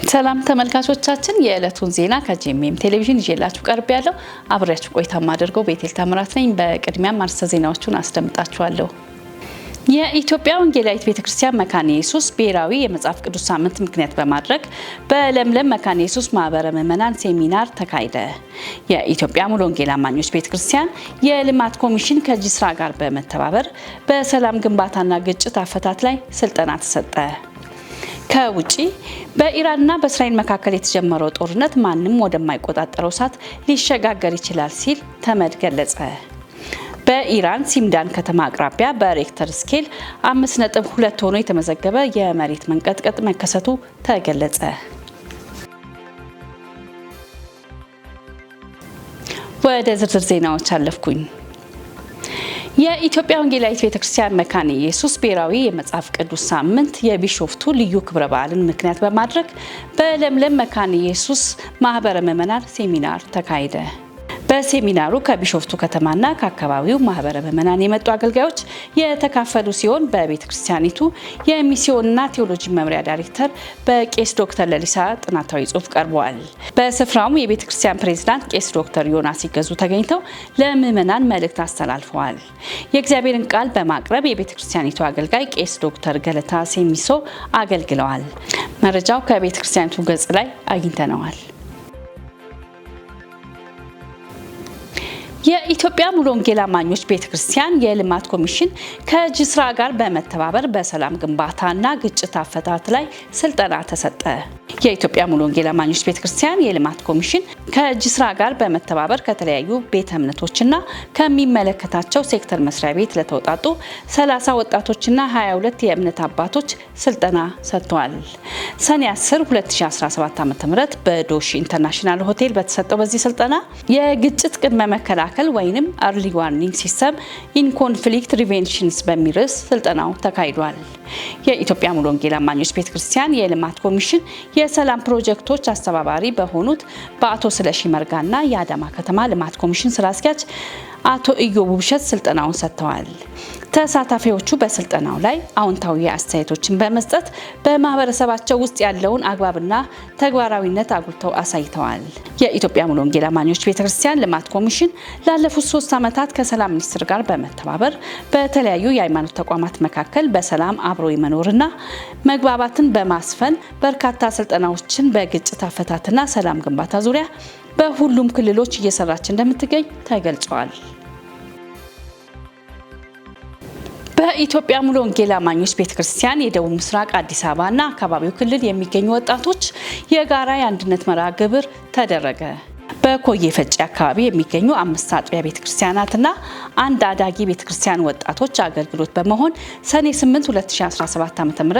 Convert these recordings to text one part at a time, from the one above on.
ሰላም ተመልካቾቻችን የዕለቱን ዜና ከጂኤምኤም ቴሌቪዥን ይዤላችሁ ቀርብ ያለው አብሬያችሁ ቆይታ ማድረገው ቤቴል ታምራት ነኝ። በቅድሚያ ማርሰ ዜናዎቹን አስደምጣችኋለሁ። የኢትዮጵያ ወንጌላዊት ቤተክርስቲያን መካነ ኢየሱስ ብሔራዊ የመጽሐፍ ቅዱስ ሳምንት ምክንያት በማድረግ በለምለም መካነ ኢየሱስ ማህበረ ምዕመናን ሴሚናር ተካሄደ። የኢትዮጵያ ሙሉ ወንጌል አማኞች ቤተክርስቲያን የልማት ኮሚሽን ከጂስራ ጋር በመተባበር በሰላም ግንባታና ግጭት አፈታት ላይ ስልጠና ተሰጠ። ከውጪ በኢራንና በእስራኤል መካከል የተጀመረው ጦርነት ማንም ወደማይቆጣጠረው እሳት ሊሸጋገር ይችላል ሲል ተመድ ገለጸ። በኢራን ሲምዳን ከተማ አቅራቢያ በሬክተር ስኬል 5.2 ሆኖ የተመዘገበ የመሬት መንቀጥቀጥ መከሰቱ ተገለጸ። ወደ ዝርዝር ዜናዎች አለፍኩኝ። የኢትዮጵያ ወንጌላዊት ቤተክርስቲያን መካነ ኢየሱስ ብሔራዊ የመጽሐፍ ቅዱስ ሳምንት የቢሾፍቱ ልዩ ክብረ በዓልን ምክንያት በማድረግ በለምለም መካነ ኢየሱስ ማህበረ ምዕመናን ሴሚናር ተካሄደ። በሴሚናሩ ከቢሾፍቱ ከተማና ከአካባቢው ማህበረ ምዕመናን የመጡ አገልጋዮች የተካፈሉ ሲሆን በቤተክርስቲያኒቱ የሚስዮንና ቴዎሎጂ መምሪያ ዳይሬክተር በቄስ ዶክተር ለሊሳ ጥናታዊ ጽሑፍ ቀርበዋል። በስፍራውም የቤተክርስቲያን ፕሬዝዳንት ቄስ ዶክተር ዮናስ ሲገዙ ተገኝተው ለምዕመናን መልእክት አስተላልፈዋል። የእግዚአብሔርን ቃል በማቅረብ የቤተክርስቲያኒቱ አገልጋይ ቄስ ዶክተር ገለታ ሴሚሶ አገልግለዋል። መረጃው ከቤተክርስቲያኒቱ ገጽ ላይ አግኝተነዋል። የኢትዮጵያ ሙሉ ወንጌል አማኞች ቤተክርስቲያን የልማት ኮሚሽን ከጂስራ ጋር በመተባበር በሰላም ግንባታና ግጭት አፈታት ላይ ስልጠና ተሰጠ። የኢትዮጵያ ሙሉ ወንጌል አማኞች ቤተክርስቲያን የልማት ኮሚሽን ከጂስራ ጋር በመተባበር ከተለያዩ ቤተ እምነቶችና ከሚመለከታቸው ሴክተር መስሪያ ቤት ለተውጣጡ 30 ወጣቶችና 22 የእምነት አባቶች ስልጠና ሰጥተዋል። ሰኔ 10 2017 ዓ.ም በዶሽ ኢንተርናሽናል ሆቴል በተሰጠው በዚህ ስልጠና የግጭት ቅድመ መከላከል ወይንም አርሊ ዋርኒንግ ሲስተም ኢን ኮንፍሊክት ሪቬንሽንስ በሚል ርዕስ ስልጠናው ተካሂዷል። የኢትዮጵያ ሙሉ ወንጌል አማኞች ቤተክርስቲያን የልማት ኮሚሽን የሰላም ፕሮጀክቶች አስተባባሪ በሆኑት በአቶ ስለሺ መርጋና የአዳማ ከተማ ልማት ኮሚሽን ስራ አስኪያጅ አቶ ኢዮብ ውብሸት ስልጠናውን ሰጥተዋል። ተሳታፊዎቹ በስልጠናው ላይ አዎንታዊ አስተያየቶችን በመስጠት በማህበረሰባቸው ውስጥ ያለውን አግባብና ተግባራዊነት አጉልተው አሳይተዋል። የኢትዮጵያ ሙሉ ወንጌል አማኞች ቤተክርስቲያን ልማት ኮሚሽን ላለፉት 3 ዓመታት ከሰላም ሚኒስቴር ጋር በመተባበር በተለያዩ የሃይማኖት ተቋማት መካከል በሰላም አብሮ የመኖርና መግባባትን በማስፈን በርካታ ስልጠናዎችን በግጭት አፈታትና ሰላም ግንባታ ዙሪያ በሁሉም ክልሎች እየሰራች እንደምትገኝ ተገልጿል። በኢትዮጵያ ሙሉ ወንጌል አማኞች ቤተክርስቲያን የደቡብ ምስራቅ አዲስ አበባና አካባቢው ክልል የሚገኙ ወጣቶች የጋራ የአንድነት መርሃ ግብር ተደረገ። በኮዬ ፈጬ አካባቢ የሚገኙ 5 አጥቢያ ቤተክርስቲያናትና አንድ አዳጊ ቤተክርስቲያን ወጣቶች አገልግሎት በመሆን ሰኔ 8 2017 ዓ.ም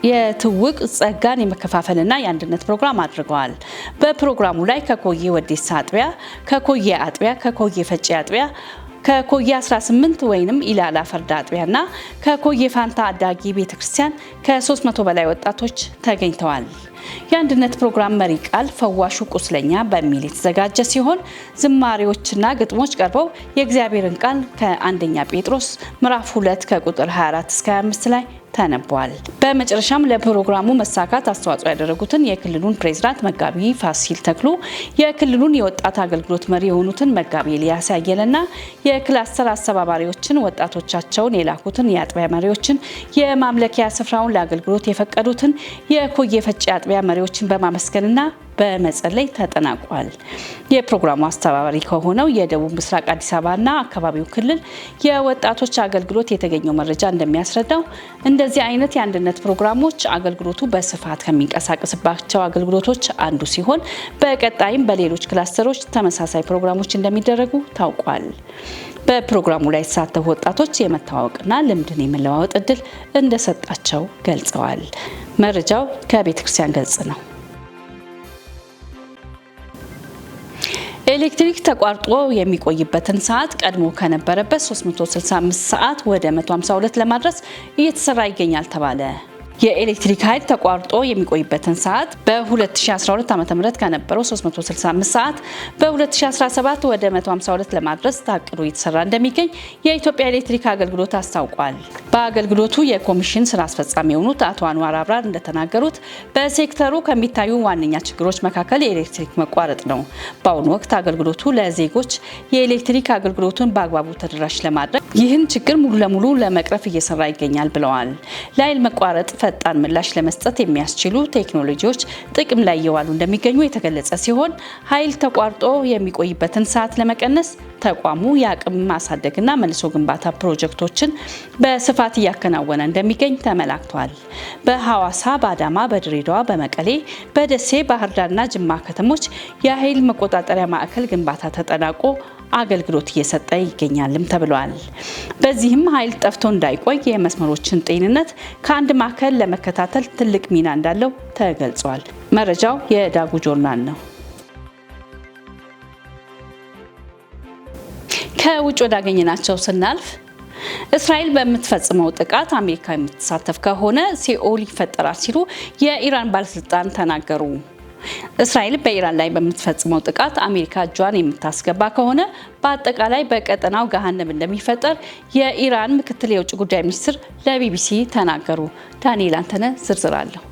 የትውቅ ጸጋን የመከፋፈልና የአንድነት ፕሮግራም አድርገዋል። በፕሮግራሙ ላይ ከኮዬ ወዴሳ አጥቢያ፣ ከኮዬ አጥቢያ፣ ከኮዬ ፈጬ አጥቢያ፣ ከኮዬ 18 ወይንም ኢላላ ፈርዳ አጥቢያና ከኮዬ ፋንታ አዳጊ ቤተክርስቲያን ከ300 በላይ ወጣቶች ተገኝተዋል። የአንድነት ፕሮግራም መሪ ቃል ፈዋሹ ቁስለኛ በሚል የተዘጋጀ ሲሆን ዝማሬዎችና ግጥሞች ቀርበው የእግዚአብሔርን ቃል ከአንደኛ ጴጥሮስ ምዕራፍ 2 ከቁጥር 24 እስከ 25 ላይ ተነቧል። በመጨረሻም ለፕሮግራሙ መሳካት አስተዋጽኦ ያደረጉትን የክልሉን ፕሬዝዳንት መጋቢ ፋሲል ተክሉ፣ የክልሉን የወጣት አገልግሎት መሪ የሆኑትን መጋቢ ኤልያስ ያየለና የክላስተር አስተባባሪዎችን፣ ወጣቶቻቸውን የላኩትን የአጥቢያ መሪዎችን፣ የማምለኪያ ስፍራውን ለአገልግሎት የፈቀዱትን የኮዬ ፈጬ አጥቢያ መሪዎችን በማመስገንና በመጸለይ ተጠናቋል። የፕሮግራሙ አስተባባሪ ከሆነው የደቡብ ምስራቅ አዲስ አበባና አካባቢው ክልል የወጣቶች አገልግሎት የተገኘው መረጃ እንደሚያስረዳው እንደዚህ አይነት የአንድነት ፕሮግራሞች አገልግሎቱ በስፋት ከሚንቀሳቀስባቸው አገልግሎቶች አንዱ ሲሆን በቀጣይም በሌሎች ክላስተሮች ተመሳሳይ ፕሮግራሞች እንደሚደረጉ ታውቋል። በፕሮግራሙ ላይ የተሳተፉ ወጣቶች የመተዋወቅና ልምድን የመለዋወጥ እድል እንደሰጣቸው ገልጸዋል። መረጃው ከቤተክርስቲያን ገጽ ነው። ኤሌክትሪክ ተቋርጦ የሚቆይበትን ሰዓት ቀድሞ ከነበረበት 365 ሰዓት ወደ 152 ለማድረስ እየተሰራ ይገኛል ተባለ። የኤሌክትሪክ ኃይል ተቋርጦ የሚቆይበትን ሰዓት በ2012 ዓ.ም ከነበረው 365 ሰዓት በ2017 ወደ 152 ለማድረስ ታቅዶ እየተሰራ እንደሚገኝ የኢትዮጵያ ኤሌክትሪክ አገልግሎት አስታውቋል። በአገልግሎቱ የኮሚሽን ስራ አስፈጻሚ የሆኑት አቶ አንዋር አብራር እንደተናገሩት በሴክተሩ ከሚታዩ ዋነኛ ችግሮች መካከል የኤሌክትሪክ መቋረጥ ነው። በአሁኑ ወቅት አገልግሎቱ ለዜጎች የኤሌክትሪክ አገልግሎቱን በአግባቡ ተደራሽ ለማድረግ ይህን ችግር ሙሉ ለሙሉ ለመቅረፍ እየሰራ ይገኛል ብለዋል። ለኃይል መቋረጥ ፈጣን ምላሽ ለመስጠት የሚያስችሉ ቴክኖሎጂዎች ጥቅም ላይ እየዋሉ እንደሚገኙ የተገለጸ ሲሆን ኃይል ተቋርጦ የሚቆይበትን ሰዓት ለመቀነስ ተቋሙ የአቅም ማሳደግና መልሶ ግንባታ ፕሮጀክቶችን በስፋት እያከናወነ እንደሚገኝ ተመላክቷል። በሐዋሳ፣ በአዳማ፣ በድሬዳዋ፣ በመቀሌ፣ በደሴ፣ ባህር ዳርና ጅማ ከተሞች የኃይል መቆጣጠሪያ ማዕከል ግንባታ ተጠናቆ አገልግሎት እየሰጠ ይገኛልም ተብሏል። በዚህም ኃይል ጠፍቶ እንዳይቆይ የመስመሮችን ጤንነት ከአንድ ማዕከል ለመከታተል ትልቅ ሚና እንዳለው ተገልጿል። መረጃው የዳጉ ጆርናል ነው። ከውጭ ወዳገኘናቸው ስናልፍ እስራኤል በምትፈጽመው ጥቃት አሜሪካ የምትሳተፍ ከሆነ ሲኦል ይፈጠራል ሲሉ የኢራን ባለስልጣን ተናገሩ። እስራኤል በኢራን ላይ በምትፈጽመው ጥቃት አሜሪካ እጇን የምታስገባ ከሆነ በአጠቃላይ በቀጠናው ገሃነም እንደሚፈጠር የኢራን ምክትል የውጭ ጉዳይ ሚኒስትር ለቢቢሲ ተናገሩ። ዳንኤል አንተነ ዝርዝር አለው።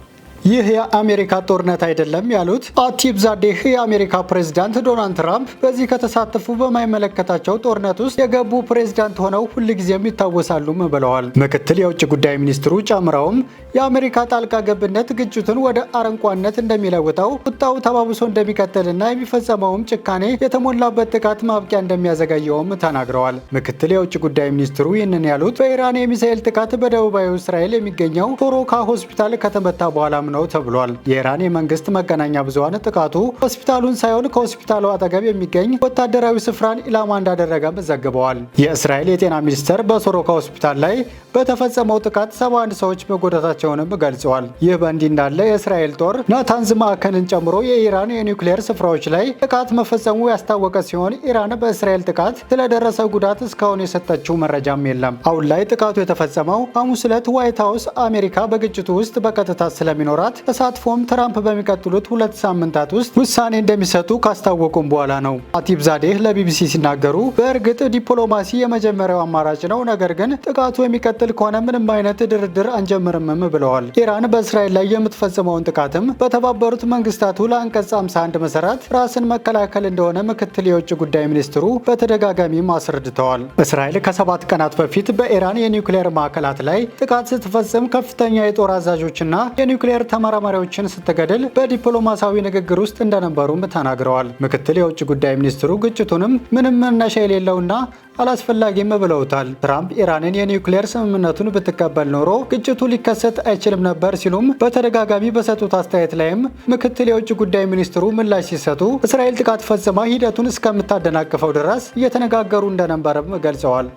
ይህ የአሜሪካ ጦርነት አይደለም ያሉት አቲብ ዛዴህ የአሜሪካ ፕሬዝዳንት ዶናልድ ትራምፕ በዚህ ከተሳተፉ በማይመለከታቸው ጦርነት ውስጥ የገቡ ፕሬዝዳንት ሆነው ሁልጊዜም ይታወሳሉም ብለዋል። ምክትል የውጭ ጉዳይ ሚኒስትሩ ጨምረውም የአሜሪካ ጣልቃ ገብነት ግጭቱን ወደ አረንቋነት እንደሚለውጠው፣ ቁጣው ተባብሶ እንደሚቀጥልና የሚፈጸመውም ጭካኔ የተሞላበት ጥቃት ማብቂያ እንደሚያዘገየውም ተናግረዋል። ምክትል የውጭ ጉዳይ ሚኒስትሩ ይህንን ያሉት በኢራን የሚሳኤል ጥቃት በደቡባዊ እስራኤል የሚገኘው ሶሮካ ሆስፒታል ከተመታ በኋላ ነው ተብሏል። የኢራን የመንግስት መገናኛ ብዙሃን ጥቃቱ ሆስፒታሉን ሳይሆን ከሆስፒታሉ አጠገብ የሚገኝ ወታደራዊ ስፍራን ኢላማ እንዳደረገም ዘግበዋል። የእስራኤል የጤና ሚኒስቴር በሶሮካ ሆስፒታል ላይ በተፈጸመው ጥቃት 71 ሰዎች መጎዳታቸውንም ገልጸዋል። ይህ በእንዲህ እንዳለ የእስራኤል ጦር ናታንዝ ማዕከልን ጨምሮ የኢራን የኒውክሌር ስፍራዎች ላይ ጥቃት መፈጸሙ ያስታወቀ ሲሆን ኢራን በእስራኤል ጥቃት ስለደረሰው ጉዳት እስካሁን የሰጠችው መረጃም የለም። አሁን ላይ ጥቃቱ የተፈጸመው ሐሙስ ዕለት ዋይት ሀውስ አሜሪካ በግጭቱ ውስጥ በቀጥታ ስለሚኖራት ተሳትፎም ትራምፕ በሚቀጥሉት 2 ሳምንታት ውስጥ ውሳኔ እንደሚሰጡ ካስታወቁም በኋላ ነው። አቲብ ዛዴህ ለቢቢሲ ሲናገሩ በእርግጥ ዲፕሎማሲ የመጀመሪያው አማራጭ ነው፣ ነገር ግን ጥቃቱ የሚቀጥል ከሆነ ምንም አይነት ድርድር አንጀምርምም ብለዋል። ኢራን በእስራኤል ላይ የምትፈጽመውን ጥቃትም በተባበሩት መንግስታቱ ለአንቀጽ 51 መሰረት ራስን መከላከል እንደሆነ ምክትል የውጭ ጉዳይ ሚኒስትሩ በተደጋጋሚም አስረድተዋል። እስራኤል ከ7 ቀናት በፊት በኢራን የኒውክሌር ማዕከላት ላይ ጥቃት ስትፈጽም ከፍተኛ የጦር አዛዦችና የኒውክሌር ተመራማሪዎችን ስትገድል በዲፕሎማሲያዊ ንግግር ውስጥ እንደነበሩም ተናግረዋል። ምክትል የውጭ ጉዳይ ሚኒስትሩ ግጭቱንም ምንም መነሻ የሌለውና አላስፈላጊም ብለውታል። ትራምፕ ኢራንን የኒውክሌር ስምምነቱን ብትቀበል ኖሮ ግጭቱ ሊከሰት አይችልም ነበር ሲሉም በተደጋጋሚ በሰጡት አስተያየት ላይም ምክትል የውጭ ጉዳይ ሚኒስትሩ ምላሽ ሲሰጡ እስራኤል ጥቃት ፈጽማ ሂደቱን እስከምታደናቅፈው ድረስ እየተነጋገሩ እንደነበረም ገልጸዋል።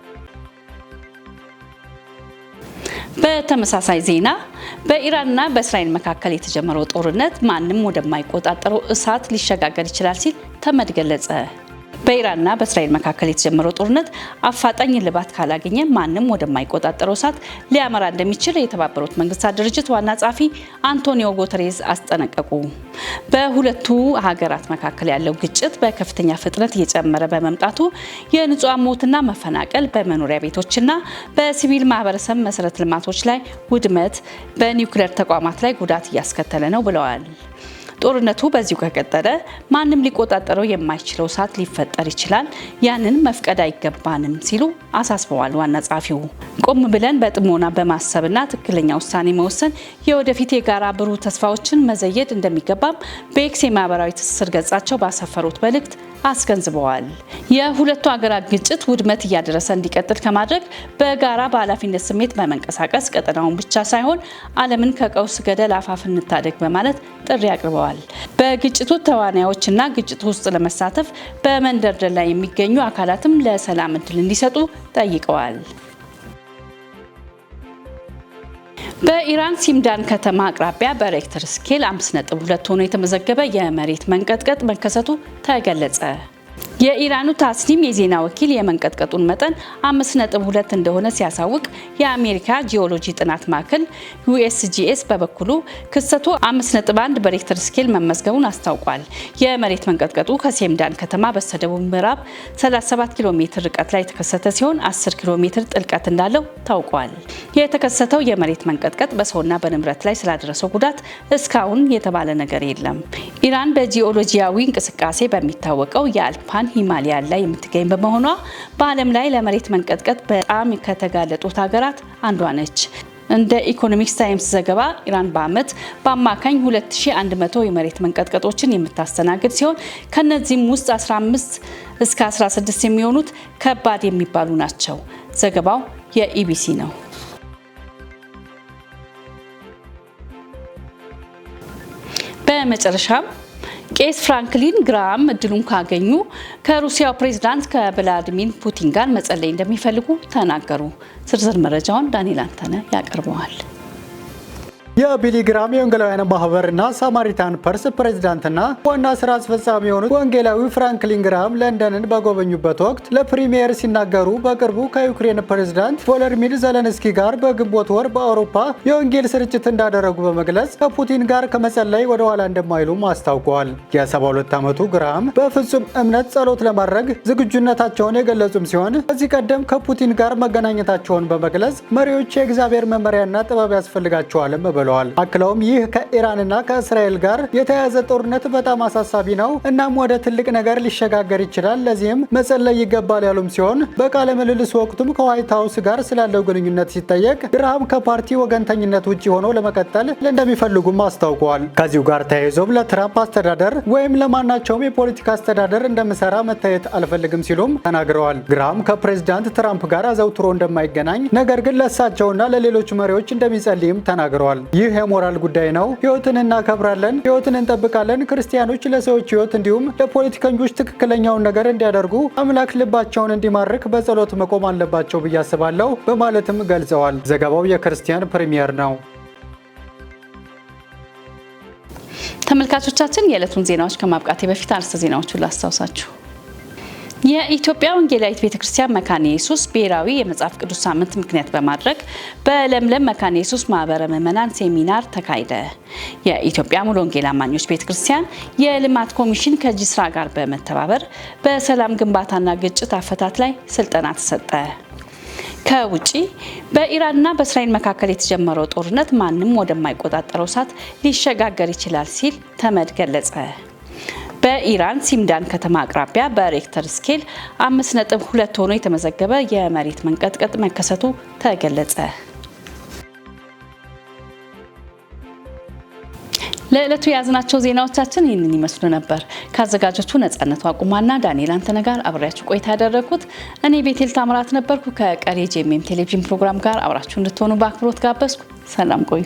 በተመሳሳይ ዜና በኢራንና በእስራኤል መካከል የተጀመረው ጦርነት ማንም ወደማይቆጣጠረው እሳት ሊሸጋገር ይችላል ሲል ተመድ ገለጸ። በኢራንና በእስራኤል መካከል የተጀመረው ጦርነት አፋጣኝ እልባት ካላገኘ ማንም ወደማይቆጣጠረው እሳት ሊያመራ እንደሚችል የተባበሩት መንግስታት ድርጅት ዋና ጸሐፊ አንቶኒዮ ጉተሬዝ አስጠነቀቁ። በሁለቱ ሀገራት መካከል ያለው ግጭት በከፍተኛ ፍጥነት እየጨመረ በመምጣቱ የንጹሃን ሞትና መፈናቀል፣ በመኖሪያ ቤቶችና በሲቪል ማህበረሰብ መሰረተ ልማቶች ላይ ውድመት፣ በኒውክሌር ተቋማት ላይ ጉዳት እያስከተለ ነው ብለዋል። ጦርነቱ በዚሁ ከቀጠለ ማንም ሊቆጣጠረው የማይችለው እሳት ሊፈጠር ይችላል። ያንን መፍቀድ አይገባንም ሲሉ አሳስበዋል። ዋና ጸሐፊው ቆም ብለን በጥሞና በማሰብና ትክክለኛ ውሳኔ መወሰን የወደፊት የጋራ ብሩህ ተስፋዎችን መዘየድ እንደሚገባም በኤክስ የማህበራዊ ትስስር ገጻቸው ባሰፈሩት መልእክት አስገንዝበዋል። የሁለቱ ሀገራት ግጭት ውድመት እያደረሰ እንዲቀጥል ከማድረግ በጋራ በኃላፊነት ስሜት በመንቀሳቀስ ቀጠናውን ብቻ ሳይሆን ዓለምን ከቀውስ ገደል አፋፍ እንታደግ በማለት ጥሪ አቅርበዋል። በግጭቱ ተዋናዮችና ግጭቱ ውስጥ ለመሳተፍ በመንደርደር ላይ የሚገኙ አካላትም ለሰላም እድል እንዲሰጡ ጠይቀዋል። በኢራን ሲምዳን ከተማ አቅራቢያ በሬክተር ስኬል 5.2 ሆኖ የተመዘገበ የመሬት መንቀጥቀጥ መከሰቱ ተገለጸ። የኢራኑ ታስኒም የዜና ወኪል የመንቀጥቀጡን መጠን 5.2 እንደሆነ ሲያሳውቅ የአሜሪካ ጂኦሎጂ ጥናት ማዕከል USGS በበኩሉ ክስተቱ 5.1 በሬክተር ስኬል መመዝገቡን አስታውቋል። የመሬት መንቀጥቀጡ ከሴምዳን ከተማ በስተደቡብ ምዕራብ 37 ኪሎ ሜትር ርቀት ላይ የተከሰተ ሲሆን 10 ኪሎ ሜትር ጥልቀት እንዳለው ታውቋል። የተከሰተው የመሬት መንቀጥቀጥ በሰውና በንብረት ላይ ስላደረሰው ጉዳት እስካሁን የተባለ ነገር የለም። ኢራን በጂኦሎጂያዊ እንቅስቃሴ በሚታወቀው የአልፓን ሂማሊያ ላይ የምትገኝ በመሆኗ በዓለም ላይ ለመሬት መንቀጥቀጥ በጣም ከተጋለጡት ሀገራት አንዷ ነች። እንደ ኢኮኖሚክስ ታይምስ ዘገባ ኢራን በዓመት በአማካኝ 2100 የመሬት መንቀጥቀጦችን የምታስተናግድ ሲሆን ከነዚህም ውስጥ 15 እስከ 16 የሚሆኑት ከባድ የሚባሉ ናቸው። ዘገባው የኢቢሲ ነው። በመጨረሻም ቄስ ፍራንክሊን ግራሃም እድሉን ካገኙ ከሩሲያው ፕሬዝዳንት ከቭላዲሚር ፑቲን ጋር መጸለይ እንደሚፈልጉ ተናገሩ። ዝርዝር መረጃውን ዳንኤል አንተነህ ያቀርበዋል። የቢሊ ግራም የወንጌላውያን ማህበርና ሳማሪታን ፐርስ ፕሬዝዳንትና ዋና ስራ አስፈጻሚ የሆኑት ወንጌላዊ ፍራንክሊን ግራም ለንደንን በጎበኙበት ወቅት ለፕሪሚየር ሲናገሩ በቅርቡ ከዩክሬን ፕሬዝዳንት ቮሎዲሚር ዘለንስኪ ጋር በግንቦት ወር በአውሮፓ የወንጌል ስርጭት እንዳደረጉ በመግለጽ ከፑቲን ጋር ከመጸለይ ወደ ኋላ እንደማይሉም አስታውቀዋል። የ72 ዓመቱ ግራም በፍጹም እምነት ጸሎት ለማድረግ ዝግጁነታቸውን የገለጹም ሲሆን ከዚህ ቀደም ከፑቲን ጋር መገናኘታቸውን በመግለጽ መሪዎች የእግዚአብሔር መመሪያና ጥበብ ያስፈልጋቸዋልም ብለዋል። አክለውም ይህ ከኢራንና ከእስራኤል ጋር የተያያዘ ጦርነት በጣም አሳሳቢ ነው፣ እናም ወደ ትልቅ ነገር ሊሸጋገር ይችላል፣ ለዚህም መጸለይ ይገባል ያሉም ሲሆን በቃለ ምልልስ ወቅቱም ከዋይት ሀውስ ጋር ስላለው ግንኙነት ሲጠየቅ ግራም ከፓርቲ ወገንተኝነት ውጭ ሆኖ ለመቀጠል እንደሚፈልጉም አስታውቀዋል። ከዚሁ ጋር ተያይዞም ለትራምፕ አስተዳደር ወይም ለማናቸውም የፖለቲካ አስተዳደር እንደምሰራ መታየት አልፈልግም ሲሉም ተናግረዋል። ግራም ከፕሬዝዳንት ትራምፕ ጋር አዘውትሮ እንደማይገናኝ ነገር ግን ለእሳቸውና ለሌሎች መሪዎች እንደሚጸልይም ተናግረዋል። ይህ የሞራል ጉዳይ ነው። ህይወትን እናከብራለን፣ ህይወትን እንጠብቃለን። ክርስቲያኖች ለሰዎች ህይወት እንዲሁም ለፖለቲከኞች ትክክለኛውን ነገር እንዲያደርጉ አምላክ ልባቸውን እንዲማርክ በጸሎት መቆም አለባቸው ብዬ አስባለሁ በማለትም ገልጸዋል። ዘገባው የክርስቲያን ፕሪሚየር ነው። ተመልካቾቻችን የዕለቱን ዜናዎች ከማብቃቴ በፊት አርዕስተ ዜናዎቹን ላስታውሳችሁ። የኢትዮጵያ ወንጌላዊት ቤተክርስቲያን መካነ ኢየሱስ ብሔራዊ የመጽሐፍ ቅዱስ ሳምንት ምክንያት በማድረግ በለምለም መካነ ኢየሱስ ማህበረ ምዕመናን ሴሚናር ተካሄደ። የኢትዮጵያ ሙሉ ወንጌል አማኞች ቤተክርስቲያን የልማት ኮሚሽን ከጂስራ ጋር በመተባበር በሰላም ግንባታና ግጭት አፈታት ላይ ስልጠና ተሰጠ። ከውጪ በኢራንና በእስራኤል መካከል የተጀመረው ጦርነት ማንም ወደማይቆጣጠረው እሳት ሊሸጋገር ይችላል ሲል ተመድ ገለጸ። በኢራን ሲምዳን ከተማ አቅራቢያ በሬክተር ስኬል 5.2 ሆኖ የተመዘገበ የመሬት መንቀጥቀጥ መከሰቱ ተገለጸ። ለዕለቱ የያዝናቸው ዜናዎቻችን ይህንን ይመስሉ ነበር። ከአዘጋጆቹ ነጻነቱ አቁማና ዳንኤል አንተነህ ጋር አብሬያችሁ ቆይታ ያደረኩት እኔ ቤቴል ታምራት ነበርኩ። ከቀሪ ጄኤምኤም ቴሌቪዥን ፕሮግራም ጋር አብራችሁ እንድትሆኑ በአክብሮት ጋበዝኩ። ሰላም ቆዩ።